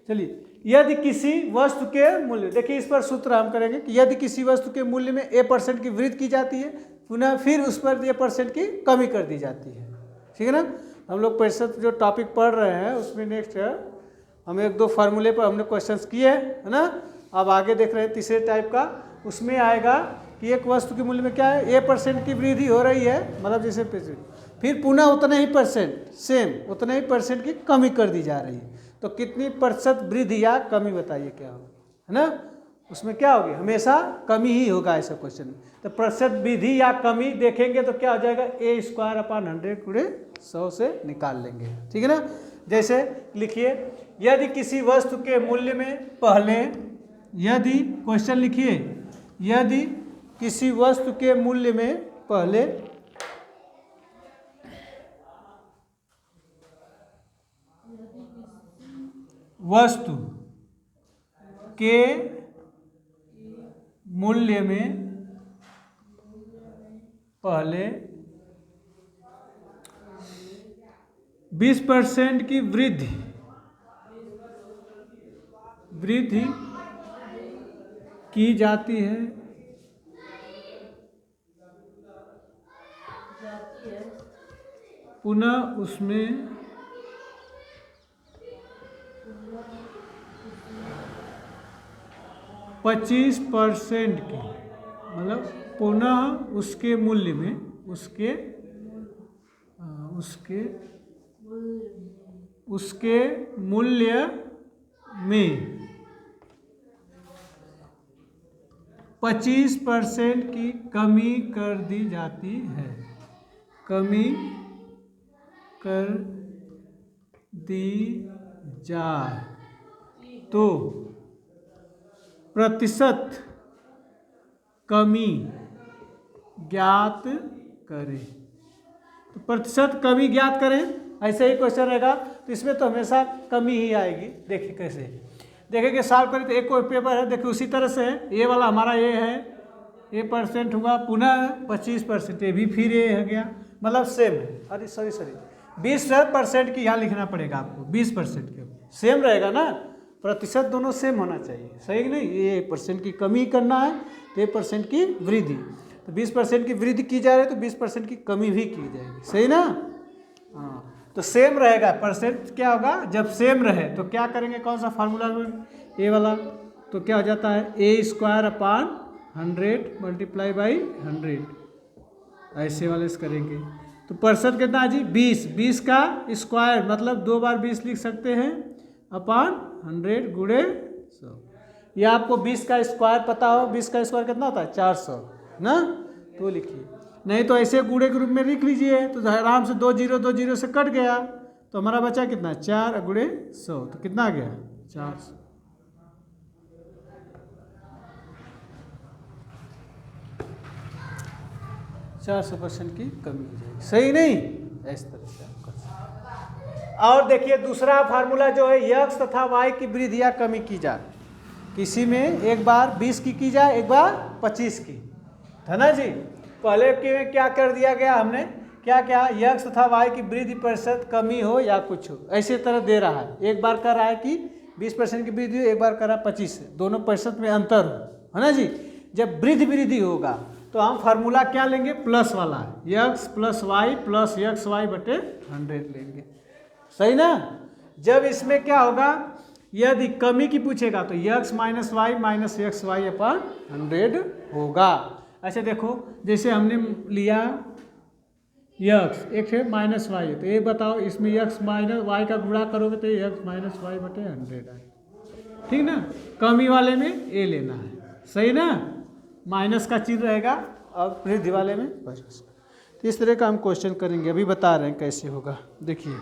चलिए, यदि किसी वस्तु के मूल्य, देखिए इस पर सूत्र हम करेंगे कि यदि किसी वस्तु के मूल्य में a% की वृद्धि की जाती है, पुनः फिर उस पर a% की कमी कर दी जाती है। ठीक है ना। हम लोग प्रतिशत जो टॉपिक पढ़ रहे हैं उसमें नेक्स्ट है, हम 1-2 फार्मूले पर हमने क्वेश्चंस किए है ना। अब आगे देख रहे हैं तीसरे टाइप का, उसमें आएगा कि एक वस्तु के मूल्य में क्या है, a% की वृद्धि हो रही है, मतलब जैसे फिर पुनः उतना ही परसेंट, सेम उतना ही परसेंट की कमी कर दी जा रही है, तो कितनी प्रतिशत वृद्धि या कमी बताइए क्या होगा, है ना। उसमें क्या होगी, हमेशा कमी ही होगा ऐसा क्वेश्चन में। तो प्रतिशत वृद्धि या कमी देखेंगे तो क्या हो जाएगा, a² / 100 से निकाल लेंगे। ठीक है ना। जैसे लिखिए, यदि किसी वस्तु के मूल्य में पहले, यदि क्वेश्चन लिखिए, यदि किसी वस्तु के मूल्य में पहले वस्तु के मूल्य में पहले 20% की वृद्धि की जाती है, पुनः उसमें 25% की, मतलब पुनः उसके मूल्य में, उसके मूल्य में 25% की कमी कर दी जाती है, कमी कर दी जाए तो प्रतिशत कमी ज्ञात करें। तो प्रतिशत कमी ज्ञात करें, ऐसे ही क्वेश्चन रहेगा, तो इसमें तो हमेशा कमी ही आएगी। देखिए कैसे, देखिए सॉल्व करें तो एक कोई पेपर है, देखिए उसी तरह से है, ये वाला हमारा ये है, a% हुआ, पुनः 25% ये भी फिर ये हो गया, मतलब सेम है। अरे सॉरी 20% की यहाँ लिखना पड़ेगा आपको, 20% के सेम रहेगा ना, प्रतिशत दोनों सेम होना चाहिए, सही कि नहीं। ये परसेंट की कमी करना है तो ये परसेंट की वृद्धि, तो 20% की वृद्धि की जा रही है तो 20% की कमी भी की जाएगी, सही ना। हाँ, तो सेम रहेगा, परसेंट क्या होगा, जब सेम रहे तो क्या करेंगे, कौन सा फार्मूला ये वाला, तो क्या हो जाता है, a² / 100 × 100, ऐसे वाले से करेंगे। तो परसेंट कितना है जी, 20 का स्क्वायर, मतलब 2 बार 20 लिख सकते हैं, अपॉन 100 गुणे 100। या आपको 20 का स्क्वायर पता हो, 20 का स्क्वायर कितना होता है, 400 ना, तो लिखिए, नहीं तो ऐसे गुणे के रूप में लिख लीजिए, तो आराम से 2 0 से कट गया, तो हमारा बचा कितना, 4 गुणे 100, तो कितना आ गया, 400। 400% की कमी हो जाएगी, सही नहीं, इस तरह से आप कर सकते। और देखिए दूसरा फार्मूला जो है, x तथा y की वृद्धि या कमी की जाए, किसी में एक बार 20 की जाए, एक बार 25 की, है ना जी। पहले के में क्या कर दिया गया हमने, क्या क्या, x तथा y की वृद्धि प्रतिशत कमी हो या कुछ हो, ऐसे तरह दे रहा है। एक बार कर रहा है कि 20% की वृद्धि हो, एक बार कर रहा है 25, दोनों प्रतिशत में अंतर हो, है ना जी। जब वृद्धि होगा तो हम फार्मूला क्या लेंगे, प्लस वाला, x + y + xy / 100 लेंगे, सही ना। जब इसमें क्या होगा, यदि कमी की पूछेगा तो x - y - xy / 100 होगा। अच्छा देखो, जैसे हमने लिया x, एक है -y है, तो ये बताओ इसमें x - y का गुणा करोगे तो x - y / 100 है, ठीक ना। कमी वाले में a लेना है, सही ना, माइनस का चिन्ह रहेगा, और वृद्धि वाले में प्लस। तो इस तरह का हम क्वेश्चन करेंगे, अभी बता रहे हैं कैसे होगा। देखिए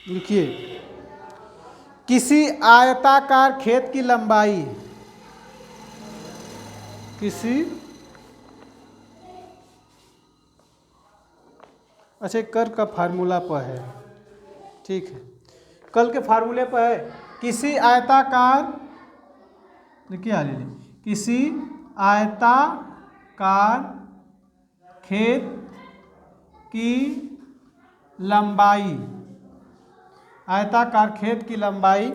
लिखिए, किसी आयताकार खेत की लंबाई, अच्छा कर का फार्मूला पर है, ठीक है, कल के फार्मूले पर है, किसी आयताकार, देखिए आ लीजिए, किसी आयताकार खेत की लंबाई, आयताकार खेत की लंबाई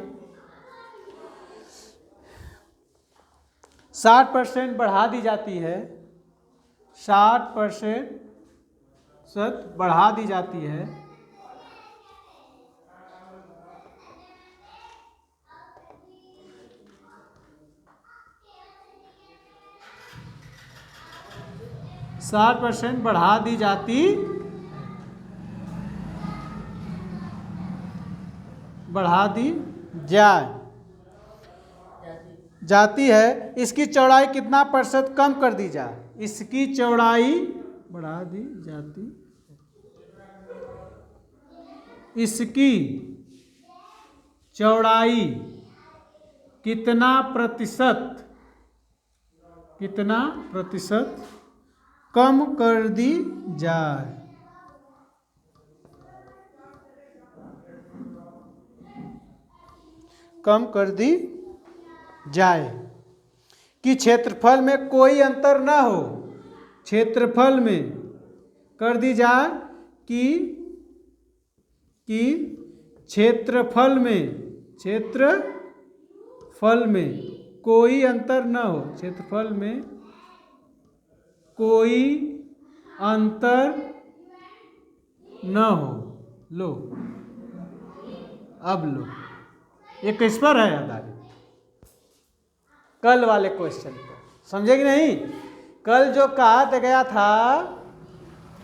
60% बढ़ा दी जाती है, 60% बढ़ा दी जाती है, बढ़ा दी जाती है। इसकी चौड़ाई कितना प्रतिशत कम कर दी जाए, इसकी चौड़ाई बढ़ा दी जाती, इसकी चौड़ाई कितना प्रतिशत कम कर दी जाए, कि क्षेत्रफल में कोई अंतर ना हो, क्षेत्रफल में कर दी जाए कि क्षेत्रफल में कोई अंतर ना हो, क्षेत्रफल में कोई अंतर न हो। लो अब लो, ये किस पर है आधारित, कल वाले क्वेश्चन पर, समझे कि नहीं। कल जो कहा गया था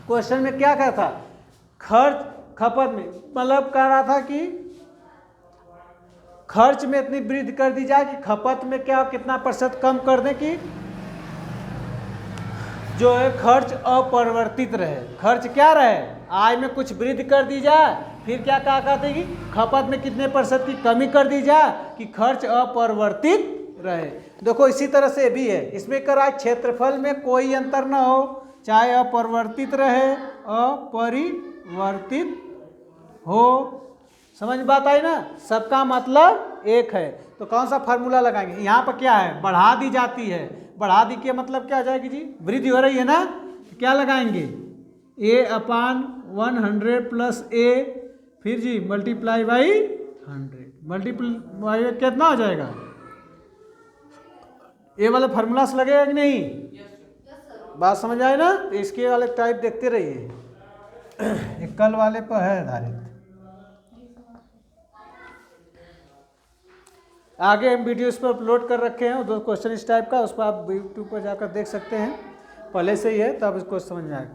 क्वेश्चन में, क्या कहा था, खर्च खपत में, मतलब कह रहा था कि खर्च में इतनी वृद्धि कर दी जाए कि खपत में क्या कितना प्रतिशत कम कर दें कि जो है खर्च अपरिवर्तित रहे, खर्च क्या रहे, आय में कुछ वृद्धि कर दी जाए, फिर क्या कहा कहते कि खपत में कितने प्रतिशत की कमी कर दी जाए कि खर्च अपरिवर्तित रहे। देखो इसी तरह से भी है, इसमें करा क्षेत्रफल में कोई अंतर ना हो, चाहे अपरिवर्तित रहे अपरिवर्तित हो। समझ में बात आई ना, सबका मतलब एक है। तो कौन सा फार्मूला लगाएंगे, यहाँ पर क्या है, बढ़ा दी जाती है, बढ़ा दी के मतलब क्या आ जाएगी जी, वृद्धि हो रही है ना, तो क्या लगाएंगे A/100 प्लस A, फिर जी मल्टीप्लाई बाई 100, मल्टीप्लाई कितना हो जाएगा, ये वाला फार्मूला से लगेगा कि नहीं, बात समझ आए ना। तो इसके वाले टाइप देखते रहिए, एक कल वाले पर है आधारित। आगे हम वीडियो इस पर अपलोड कर रखे हैं, 2 क्वेश्चन इस टाइप का, उस पर आप यूट्यूब पर जाकर देख सकते हैं, पहले से ही है, तब इसको समझ में आएगा।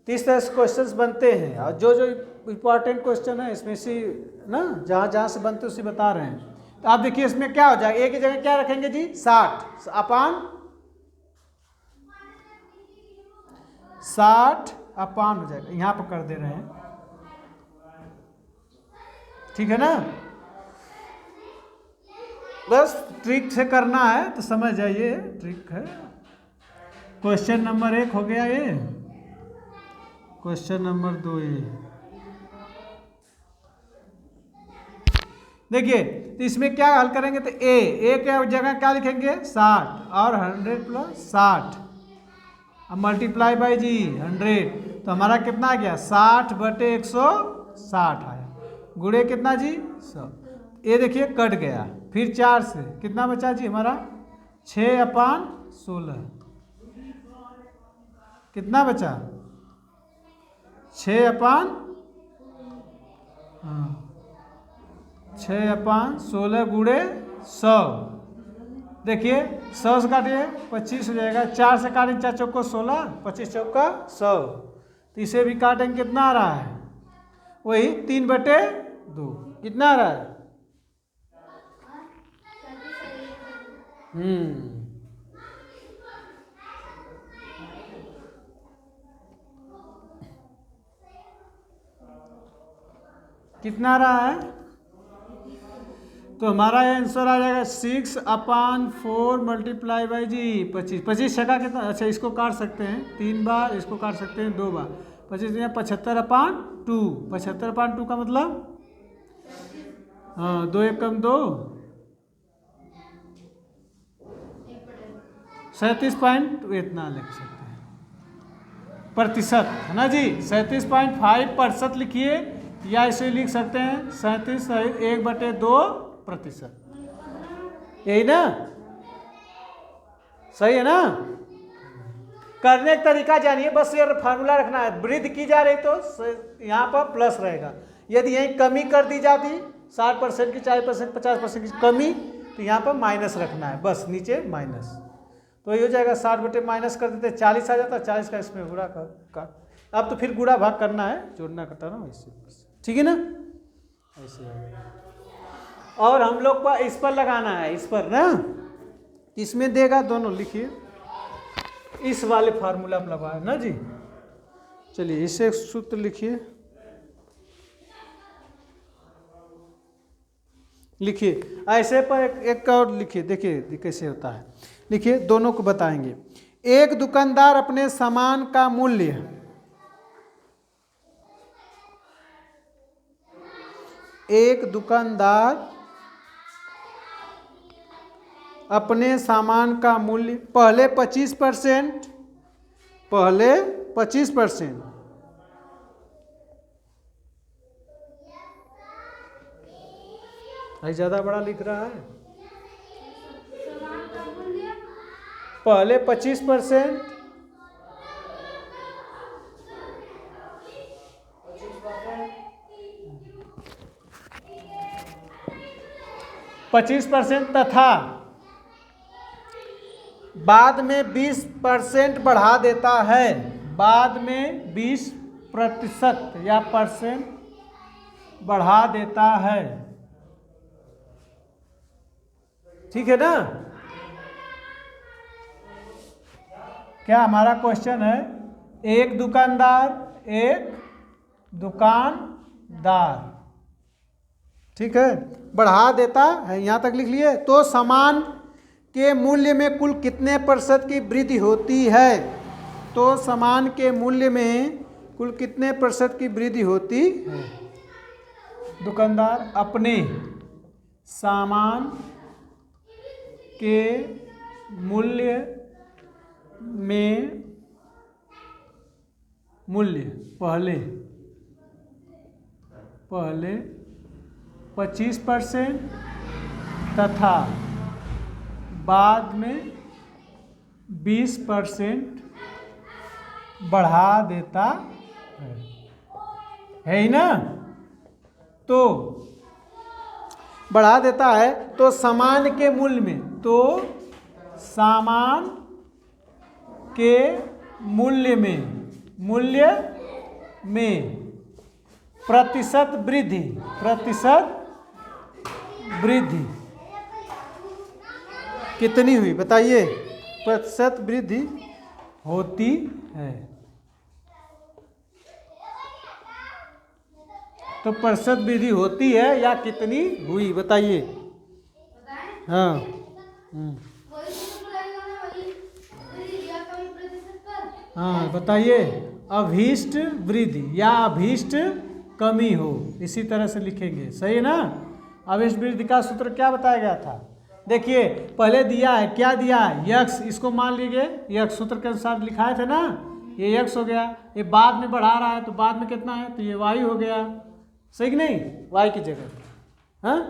30 तरह से क्वेश्चन बनते हैं, और जो जो इम्पोर्टेंट क्वेश्चन है इसमें से ना, जहाँ से बनते उसी बता रहे हैं। तो आप देखिए इसमें क्या हो जाएगा, एक ही जगह क्या रखेंगे जी 60 अपान हो जाएगा, यहाँ पर कर दे रहे हैं, ठीक है ना। बस ट्रिक से करना है तो समझ जाइए, ट्रिक है। क्वेश्चन नंबर 1 हो गया ये, क्वेश्चन नंबर 2 ये देखिए। तो इसमें क्या हल करेंगे, तो ए के जगह क्या लिखेंगे 60 और 100 प्लस 60, अब मल्टीप्लाई बाई जी 100, तो हमारा कितना आ गया 60/160 आया, गुणे कितना जी 100, ये देखिए कट गया, फिर 4 से कितना बचा जी हमारा 6/16, कितना बचा 6/16 गुणे 100, देखिए 100 से काटिए 25 हो जाएगा, 4 से काटेंगे 4 चौको 16, 25 चौका 100, तो इसे भी काटेंगे, कितना आ रहा है वही 3/2, कितना आ रहा है कितना रहा है, तो हमारा आंसर आ जाएगा 6/4 मल्टीप्लाई बाई जी 25, 25 छका कितना, अच्छा इसको काट सकते हैं 3 बार, इसको काट सकते हैं 2 बार, 25 75/2, 75/2 का मतलब हाँ 2 एकम 2, 37 पॉइंट इतना लिख सकते हैं, प्रतिशत है ना जी, 37.5% लिखिए, या इसे लिख सकते हैं 37.1/2%। यही ना, सही है ना। करने का तरीका जानिए, बस ये फार्मूला रखना है। वृद्धि की जा रही तो यहाँ पर प्लस रहेगा, यदि यहीं कमी कर दी जाती 60% की, 40%, 50% की कमी, तो यहाँ पर माइनस रखना है, बस नीचे माइनस। तो ये हो जाएगा 60 माइनस कर देते 40 आ जाता, 40 का इसमें गुणा का अब तो फिर गुणा भाग करना है, जोड़ना घटाना वैसे, ठीक है ना, ऐसे। और हम लोग को इस पर लगाना है, इस पर ना, इसमें देगा दोनों, लिखिए इस वाले फार्मूला पर लगाए ना जी। चलिए इसे सूत्र लिखिए, लिखिए ऐसे पर एक और लिखिए, देखिए कैसे होता है, लिखिए दोनों को बताएंगे। एक दुकानदार अपने सामान का मूल्य अपने सामान का मूल्य पहले 25%, ज़्यादा बड़ा लिख रहा है, पहले 25%, तथा बाद में 20% बढ़ा देता है, बाद में 20% या परसेंट बढ़ा देता है, ठीक है ना। क्या हमारा क्वेश्चन है, एक दुकानदार, ठीक है, बढ़ा देता है, यहाँ तक लिख लिए। तो सामान के मूल्य में कुल कितने % की वृद्धि होती है, तो सामान के मूल्य में कुल कितने % की वृद्धि होती है। दुकानदार अपने सामान के मूल्य में पहले 25% तथा बाद में 20% बढ़ा देता है ही ना। तो बढ़ा देता है, तो सामान के मूल्य में, मूल्य में प्रतिशत वृद्धि कितनी हुई बताइए, प्रतिशत वृद्धि होती है। तो प्रतिशत वृद्धि होती है या कितनी हुई बताइए। हाँ हाँ बताइए, अभीष्ट वृद्धि या अभीष्ट कमी हो, इसी तरह से लिखेंगे, सही है ना। अभीष्ट वृद्धि का सूत्र क्या बताया गया था, देखिए पहले दिया है, क्या दिया है, यक्स, इसको मान लीजिए यक्स सूत्र के अनुसार लिखाए थे ना, ये यक्स हो गया, ये बाद में बढ़ा रहा है तो बाद में कितना है, तो ये वाई हो गया, सही कि नहीं, वाई की जगह। हाँ,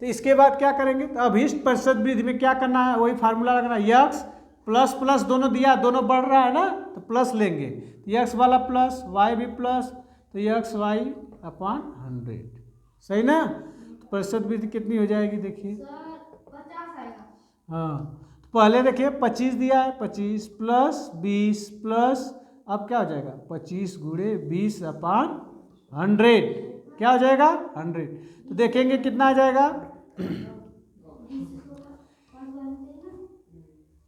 तो इसके बाद क्या करेंगे, तो अभीष्ट प्रतिशत वृद्धि में क्या करना है, वही फार्मूला लगाना, यक्स प्लस प्लस दोनों दिया, दोनों बढ़ रहा है ना, तो प्लस लेंगे, तो यक्स वाला प्लस, वाई भी प्लस, तो यक्स वाई अपॉन 100, सही ना। तो प्रतिशत वृद्धि कितनी हो जाएगी देखिए, 50 आएगा। हाँ, तो पहले देखिए 25 दिया है, 25 प्लस 20 प्लस, अब क्या हो जाएगा 25 गुणे 20 अपॉन 100, क्या हो जाएगा 100। तो देखेंगे कितना आ जाएगा,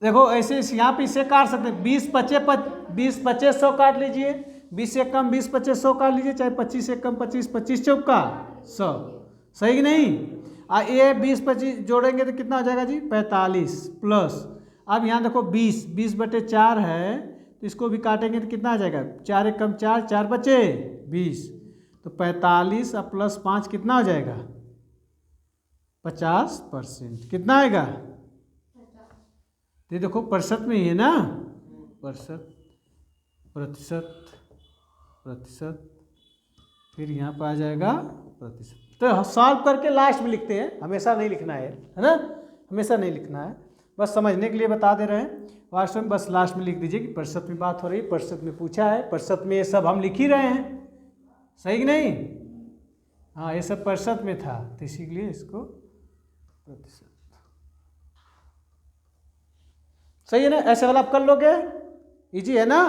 देखो ऐसे यहाँ पे इसे काट सकते हैं, 20 25 100 काट लीजिए, 20 से कम 20 25 100 काट लीजिए, चाहे 25 से कम 25 25 चौका 100, सही कि नहीं। ये 20 25 जोड़ेंगे तो कितना हो जाएगा जी 45 प्लस, अब यहाँ देखो 20/4 है, तो इसको भी काटेंगे तो कितना आ जाएगा, 4 एक कम 4, 4 बचे 20, तो 45 और प्लस 5 कितना हो जाएगा 50%, कितना आएगा, ये देखो प्रतिशत में ही है ना, प्रतिशत प्रतिशत, फिर यहाँ पर आ जाएगा प्रतिशत। तो सॉल्व करके लास्ट में लिखते हैं, हमेशा नहीं लिखना है ना, हमेशा नहीं लिखना है, बस समझने के लिए बता दे रहे हैं। वास्तव में बस लास्ट में लिख दीजिए कि प्रतिशत में बात हो रही है, प्रतिशत में पूछा है, प्रतिशत में ये सब हम लिख ही रहे हैं, सही कि नहीं? हाँ, ये सब प्रतिशत में था तो इसीलिए इसको प्रतिशत, सही है ना? ऐसे वाला आप कर लोगे, इजी है ना?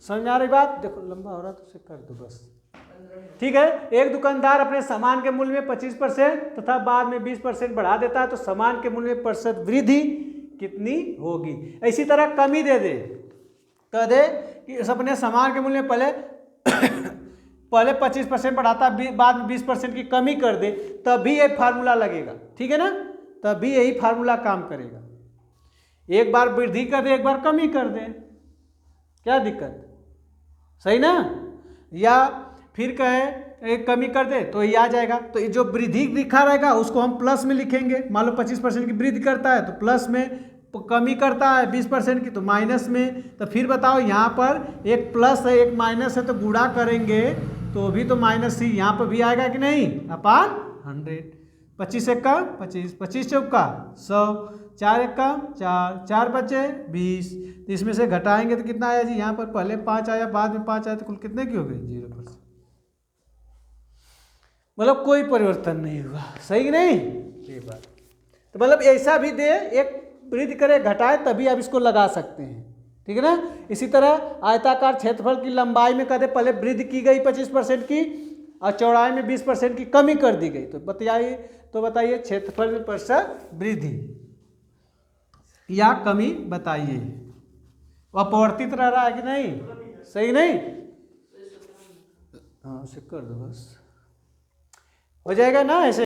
समझ में आ रही बात? देखो लंबा हो रहा तो उसे कर दो बस, ठीक है। एक दुकानदार अपने सामान के मूल्य में 25% तथा बाद में 20% बढ़ा देता है तो सामान के मूल्य में प्रतिशत वृद्धि कितनी होगी? इसी तरह कमी दे दे, कह दे कि अपने सामान के मूल्य में पहले 25% बढ़ाता, बाद में 20% की कमी कर दे, तभी ये फार्मूला लगेगा, ठीक है ना? तभी यही फार्मूला काम करेगा। एक बार वृद्धि कर दे, एक बार कमी कर दे, क्या दिक्कत, सही ना? या फिर कहे एक कमी कर दे तो ये आ जाएगा, तो ये जो वृद्धि लिखा रहेगा उसको हम प्लस में लिखेंगे। मान लो 25% की वृद्धि करता है तो प्लस में, कमी करता है 20% की तो माइनस में। तो फिर बताओ यहाँ पर एक प्लस है एक माइनस है तो गुणा करेंगे तो भी तो माइनस ही यहाँ पर भी आएगा कि नहीं, अपान 100। 25 एक का 25, 25 चौका 100, 4 एक का 4, 4 बचे 20, तो इसमें से घटाएंगे तो कितना आया जी? यहाँ पर पहले 5 आया, बाद में 5 आया, तो कुल कितने की हो गई? 0%, मतलब कोई परिवर्तन नहीं हुआ, सही कि नहीं? ये बात तो मतलब ऐसा भी दे, एक वृद्धि करे घटाए तभी आप इसको लगा सकते हैं, ठीक है ना? इसी तरह आयताकार क्षेत्रफल की लंबाई में कदे पहले वृद्धि की गई 25% की और चौड़ाई में 20% की कमी कर दी गई, तो बताइए क्षेत्रफल में प्रतिशत वृद्धि या कमी बताइए। अपवर्तित रह रहा है कि नहीं, सही नहीं? हाँ, उसे कर दो बस, हो जाएगा ना ऐसे।